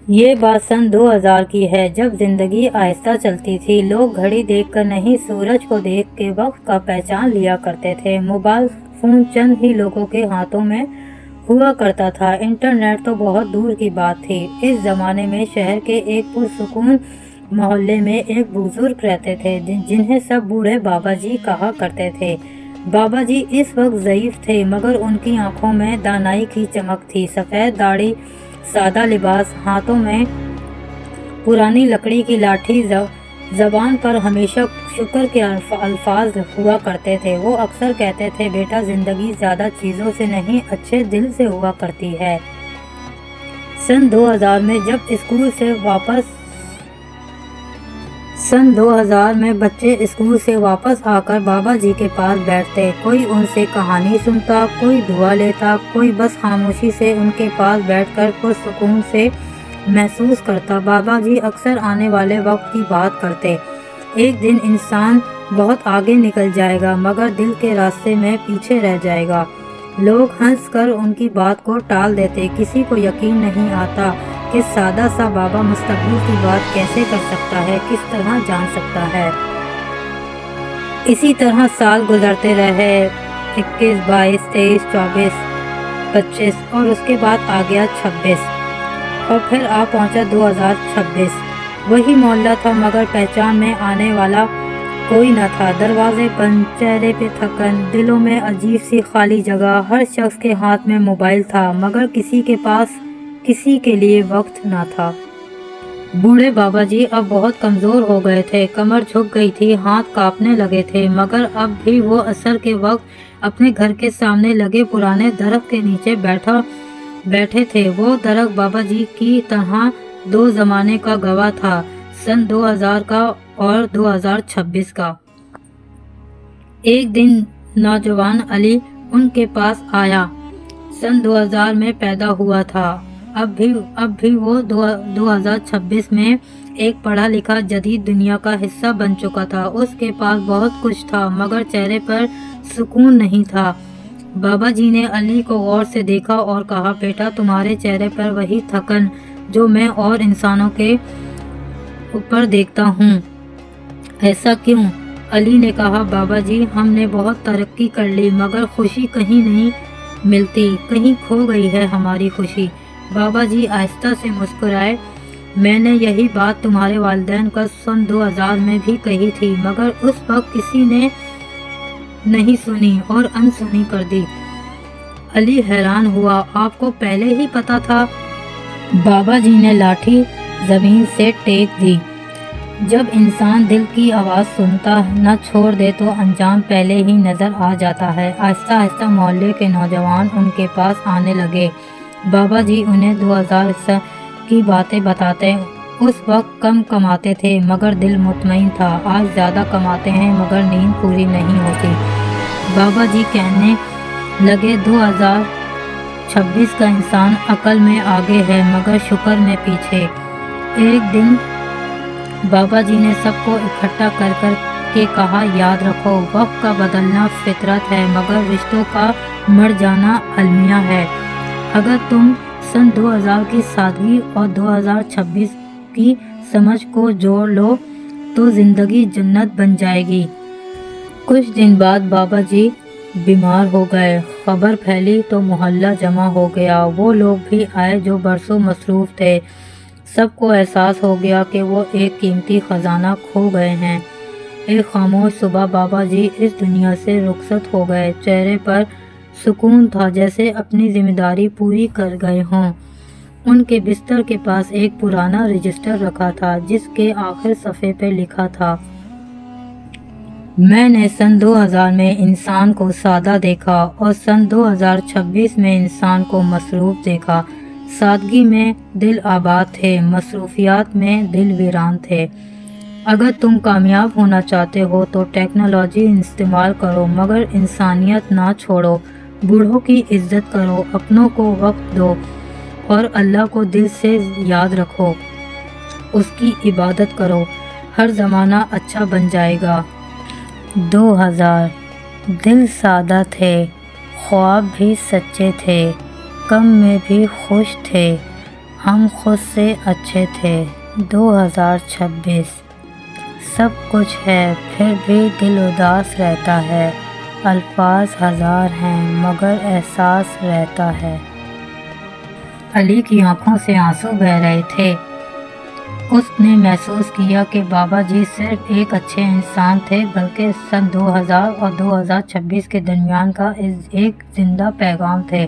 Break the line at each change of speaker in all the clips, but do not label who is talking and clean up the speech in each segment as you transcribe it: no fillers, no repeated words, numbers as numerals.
یہ بات سن 2000 کی ہے، جب زندگی آہستہ چلتی تھی۔ لوگ گھڑی دیکھ کر نہیں، سورج کو دیکھ کے وقت کا پہچان لیا کرتے تھے۔ موبائل فون چند ہی لوگوں کے ہاتھوں میں ہوا کرتا تھا، انٹرنیٹ تو بہت دور کی بات تھی۔ اس زمانے میں شہر کے ایک پرسکون محلے میں ایک بزرگ رہتے تھے جنہیں سب بوڑھے بابا جی کہا کرتے تھے۔ بابا جی اس وقت ضعیف تھے، مگر ان کی آنکھوں میں دانائی کی چمک تھی۔ سفید داڑھی، سادہ لباس، ہاتھوں میں پرانی لکڑی کی لاٹھی، زبان پر ہمیشہ شکر کے الفاظ ہوا کرتے تھے۔ وہ اکثر کہتے تھے، بیٹا، زندگی زیادہ چیزوں سے نہیں، اچھے دل سے ہوا کرتی ہے۔ سن 2000 میں بچے اسکول سے واپس آ کر بابا جی کے پاس بیٹھتے۔ کوئی ان سے کہانی سنتا، کوئی دعا لیتا، کوئی بس خاموشی سے ان کے پاس بیٹھ کر پرسکون سے محسوس کرتا۔ بابا جی اکثر آنے والے وقت کی بات کرتے۔ ایک دن انسان بہت آگے نکل جائے گا، مگر دل کے راستے میں پیچھے رہ جائے گا۔ لوگ ہنس کر ان کی بات کو ٹال دیتے۔ کسی کو یقین نہیں آتا کہ سادہ سا بابا مستقبل کی بات کیسے کر سکتا ہے، کس طرح جان سکتا ہے۔ اسی طرح سال گزرتے رہے، 21، 22، 23، 24، 25 اور اس کے بعد آ گیا 26 اور پھر آ پہنچا 2026۔ وہی محلہ تھا، مگر پہچان میں آنے والا کوئی نہ تھا۔ دروازے بند، چہرے پہ تھکن، دلوں میں عجیب سی خالی جگہ۔ ہر شخص کے ہاتھ میں موبائل تھا، مگر کسی کے پاس کسی کے لیے وقت نہ تھا۔ بوڑھے بابا جی اب بہت کمزور ہو گئے تھے، کمر جھک گئی تھی، ہاتھ کانپنے لگے تھے، مگر اب بھی وہ عصر کے وقت اپنے گھر کے سامنے لگے پرانے درخت کے نیچے بیٹھے تھے۔ وہ درخت بابا جی کی طرح دو زمانے کا گواہ تھا، سن 2000 کا اور 2026 کا۔ ایک دن نوجوان علی ان کے پاس آیا، سن 2000 میں پیدا ہوا تھا۔ اب بھی وہ 2026 میں ایک پڑھا لکھا جدید دنیا کا حصہ بن چکا تھا۔ اس کے پاس بہت کچھ تھا، مگر چہرے پر سکون نہیں تھا۔ بابا جی نے علی کو غور سے دیکھا اور کہا، بیٹا، تمہارے چہرے پر وہی تھکن جو میں اور انسانوں کے اوپر دیکھتا ہوں، ایسا کیوں؟ علی نے کہا، بابا جی، ہم نے بہت ترقی کر لی، مگر خوشی کہیں نہیں ملتی، کہیں کھو گئی ہے ہماری خوشی۔ بابا جی آہستہ سے مسکرائے، میں نے یہی بات تمہارے والدین کو سن 2000 میں بھی کہی تھی، مگر اس وقت کسی نے نہیں سنی اور انسنی کر دی۔ علی حیران ہوا، آپ کو پہلے ہی پتا تھا؟ بابا جی نے لاٹھی زمین سے ٹیک دی۔ جب انسان دل کی آواز سنتا نہ چھوڑ دے تو انجام پہلے ہی نظر آ جاتا ہے۔ آہستہ آہستہ محلے کے نوجوان ان کے پاس آنے لگے۔ بابا جی انہیں 2000 کی باتیں بتاتے۔ اس وقت کم کماتے تھے، مگر دل مطمئن تھا۔ آج زیادہ کماتے ہیں، مگر نیند پوری نہیں ہوتی۔ بابا جی کہنے لگے، 2026 کا انسان عقل میں آگے ہے، مگر شکر میں پیچھے۔ ایک دن بابا جی نے سب کو اکٹھا کر کے کہا، یاد رکھو، وقت کا بدلنا فطرت ہے، مگر رشتوں کا مر جانا المیہ ہے۔ اگر تم سن 2000 کی سادگی اور 2026 کی سمجھ کو جوڑ لو تو زندگی جنت بن جائے گی۔ کچھ دن بعد بابا جی بیمار ہو گئے۔ خبر پھیلی تو محلہ جمع ہو گیا۔ وہ لوگ بھی آئے جو برسوں مصروف تھے۔ سب کو احساس ہو گیا کہ وہ ایک قیمتی خزانہ کھو گئے ہیں۔ ایک خاموش صبح بابا جی اس دنیا سے رخصت ہو گئے۔ چہرے پر سکون تھا، جیسے اپنی ذمہ داری پوری کر گئے ہوں۔ ان کے بستر کے پاس ایک پرانا رجسٹر رکھا تھا، جس کے آخر صفحے پہ لکھا تھا، میں نے سن 2000 میں انسان کو سادہ دیکھا اور سن 2026 میں انسان کو مصروف دیکھا۔ سادگی میں دل آباد تھے، مصروفیات میں دل ویران تھے۔ اگر تم کامیاب ہونا چاہتے ہو تو ٹیکنالوجی استعمال کرو، مگر انسانیت نہ چھوڑو۔ بوڑھوں کی عزت کرو، اپنوں کو وقت دو اور اللہ کو دل سے یاد رکھو، اس کی عبادت کرو، ہر زمانہ اچھا بن جائے گا۔ 2000 دل سادہ تھے، خواب بھی سچے تھے، کم میں بھی خوش تھے، ہم خود سے اچھے تھے 2026 سب کچھ ہے پھر بھی دل اداس رہتا ہے، الفاظ ہزار ہیں مگر احساس رہتا ہے۔ علی کی آنکھوں سے آنسو بہہ رہے تھے۔ اس نے محسوس کیا کہ بابا جی صرف ایک اچھے انسان تھے بلکہ سن 2000 اور 2026 کے درمیان کا ایک زندہ پیغام تھے۔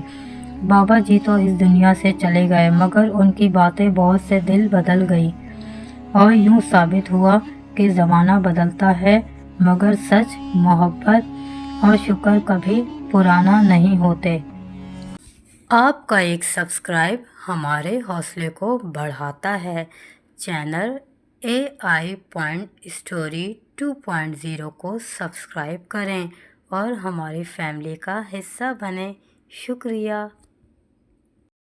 بابا جی تو اس دنیا سے چلے گئے مگر ان کی باتیں بہت سے دل بدل گئی، اور یوں ثابت ہوا کہ زمانہ بدلتا ہے مگر سچ، محبت اور شکر کبھی پرانا نہیں ہوتے۔ آپ کا ایک سبسکرائب ہمارے حوصلے کو بڑھاتا ہے۔ چینل AI پوائنٹ اسٹوری 2.0 کو سبسکرائب کریں اور ہماری فیملی کا حصہ بنیں۔ شکریہ۔